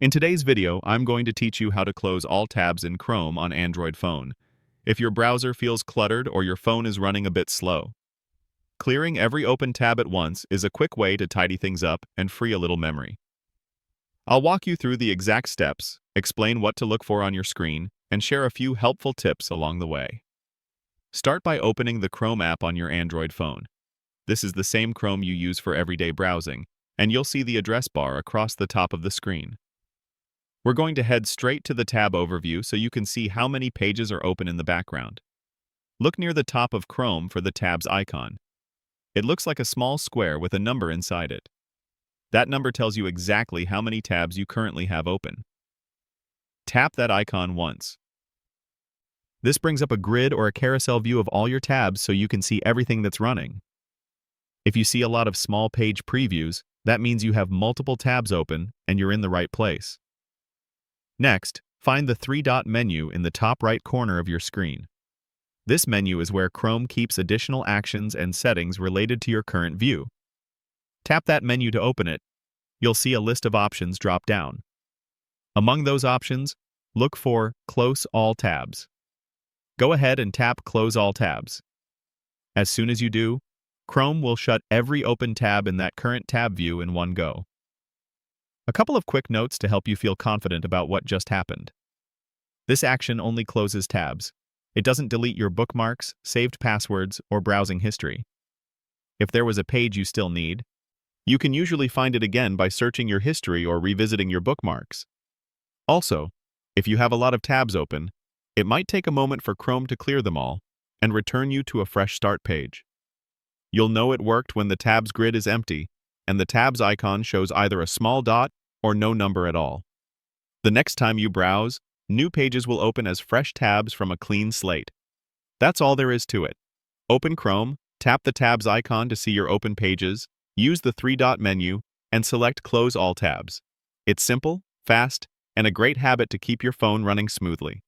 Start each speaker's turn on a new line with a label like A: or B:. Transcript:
A: In today's video, I'm going to teach you how to close all tabs in Chrome on Android phone, if your browser feels cluttered or your phone is running a bit slow. Clearing every open tab at once is a quick way to tidy things up and free a little memory. I'll walk you through the exact steps, explain what to look for on your screen, and share a few helpful tips along the way. Start by opening the Chrome app on your Android phone. This is the same Chrome you use for everyday browsing, and you'll see the address bar across the top of the screen. We're going to head straight to the tab overview so you can see how many pages are open in the background. Look near the top of Chrome for the tabs icon. It looks like a small square with a number inside it. That number tells you exactly how many tabs you currently have open. Tap that icon once. This brings up a grid or a carousel view of all your tabs so you can see everything that's running. If you see a lot of small page previews, that means you have multiple tabs open and you're in the right place. Next, find the three-dot menu in the top right corner of your screen. This menu is where Chrome keeps additional actions and settings related to your current view. Tap that menu to open it. You'll see a list of options drop down. Among those options, look for Close All Tabs. Go ahead and tap Close All Tabs. As soon as you do, Chrome will shut every open tab in that current tab view in one go. A couple of quick notes to help you feel confident about what just happened. This action only closes tabs. It doesn't delete your bookmarks, saved passwords, or browsing history. If there was a page you still need, you can usually find it again by searching your history or revisiting your bookmarks. Also, if you have a lot of tabs open, it might take a moment for Chrome to clear them all and return you to a fresh start page. You'll know it worked when the tabs grid is empty and the tabs icon shows either a small dot or no number at all. The next time you browse, new pages will open as fresh tabs from a clean slate. That's all there is to it. Open Chrome, tap the tabs icon to see your open pages, use the three-dot menu, and select Close All Tabs. It's simple, fast, and a great habit to keep your phone running smoothly.